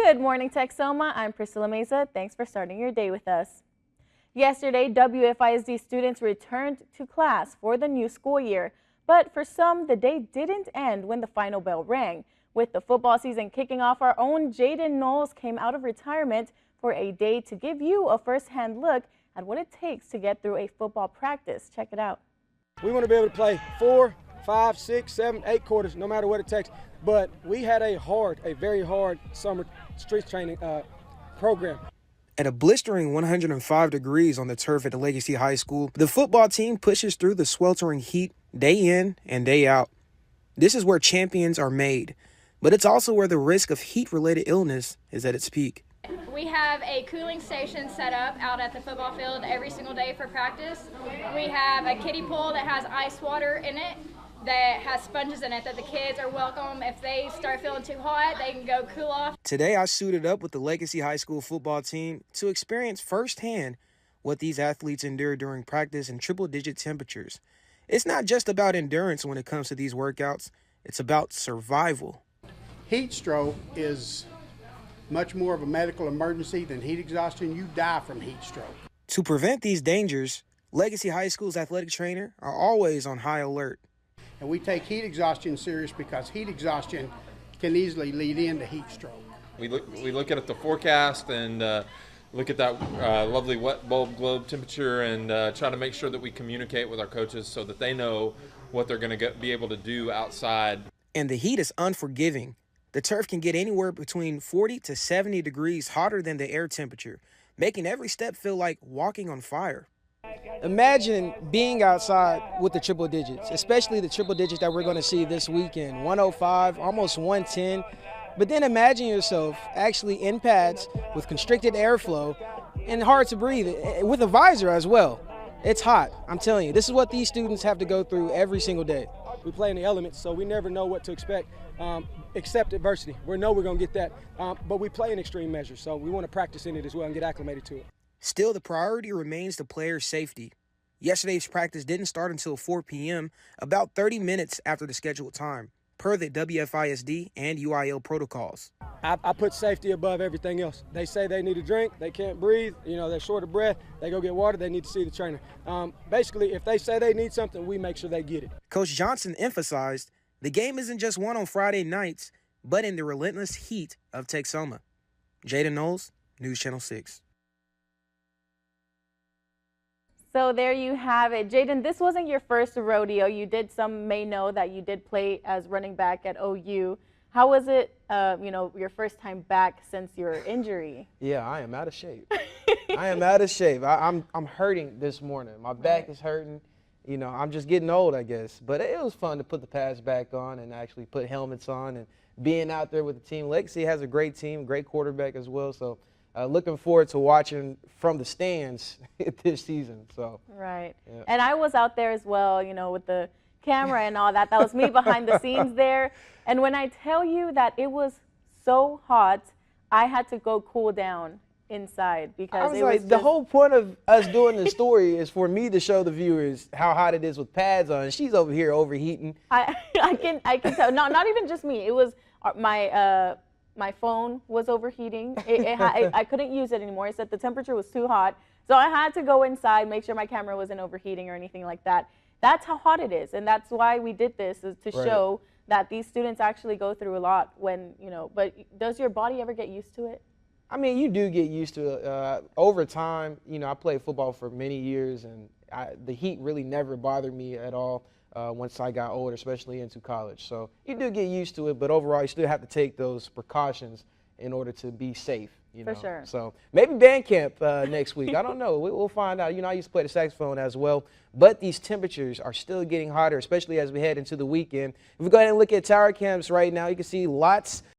Good morning, Texoma. I'm Priscilla Meza. Thanks for starting your day with us. Yesterday, WFISD students returned to class for the new school year, but for some, the day didn't end when the final bell rang. With the football season kicking off, our own Jaden Knowles came out of retirement for a day to give you a first-hand look at what it takes to get through a football practice. Check it out. We want to be able to play 4, 5, 6, 7, 8 quarters, no matter what it takes. But we had a very hard summer strength training program. At a blistering 105 degrees on the turf at the Legacy High School, the football team pushes through the sweltering heat day in and day out. This is where champions are made, but it's also where the risk of heat-related illness is at its peak. We have a cooling station set up out at the football field every single day for practice. We have a kiddie pool that has ice water in it, that has sponges in it, that the kids are welcome. If they start feeling too hot, they can go cool off. Today, I suited up with the Legacy High School football team to experience firsthand what these athletes endure during practice in triple-digit temperatures. It's not just about endurance when it comes to these workouts. It's about survival. Heat stroke is much more of a medical emergency than heat exhaustion. You die from heat stroke. To prevent these dangers, Legacy High School's athletic trainer are always on high alert. And we take heat exhaustion serious because heat exhaustion can easily lead into heat stroke. We look at the forecast and look at that lovely wet bulb globe temperature and try to make sure that we communicate with our coaches so that they know what they're going to be able to do outside. And the heat is unforgiving. The turf can get anywhere between 40 to 70 degrees hotter than the air temperature, making every step feel like walking on fire. Imagine being outside with the triple digits, especially the triple digits that we're going to see this weekend, 105, almost 110. But then imagine yourself actually in pads with constricted airflow and hard to breathe with a visor as well. It's hot. I'm telling you, this is what these students have to go through every single day. We play in the elements, so we never know what to expect, except adversity. We know we're going to get that, but we play in extreme measures, so we want to practice in it as well and get acclimated to it. Still, the priority remains the player's safety. Yesterday's practice didn't start until 4 p.m., about 30 minutes after the scheduled time, per the WFISD and UIL protocols. I put safety above everything else. They say they need a drink, they can't breathe, they're short of breath, they go get water, they need to see the trainer. Basically, if they say they need something, we make sure they get it. Coach Johnson emphasized the game isn't just won on Friday nights, but in the relentless heat of Texoma. Jaden Knowles, News Channel 6. So there you have it. Jaden, this wasn't your first rodeo. Some may know that you did play as running back at OU. How was it, your first time back since your injury? Yeah, I am out of shape. I am out of shape. I'm hurting this morning. My back is hurting. I'm just getting old, I guess. But it was fun to put the pads back on and actually put helmets on and being out there with the team. Legacy has a great team, great quarterback as well. So looking forward to watching from the stands this season. So right. Yeah. And I was out there as well, with the camera and all that. That was me behind the scenes there. And when I tell you that it was so hot, I had to go cool down inside because it was the whole point of us doing the story is for me to show the viewers how hot it is with pads on. She's over here overheating. I can tell. No, not even just me. It was my phone was overheating. I couldn't use it anymore. It said the temperature was too hot. So I had to go inside, make sure my camera wasn't overheating or anything like that. That's how hot it is. And that's why we did this, is to show that these students actually go through a lot when, but does your body ever get used to it? I mean, you do get used to it. Over time, I played football for many years, and the heat really never bothered me at all once I got older, especially into college. So you do get used to it, but overall, you still have to take those precautions in order to be safe. For sure. So maybe band camp next week. I don't know. We'll find out. I used to play the saxophone as well. But these temperatures are still getting hotter, especially as we head into the weekend. If we go ahead and look at tower camps right now, you can see lots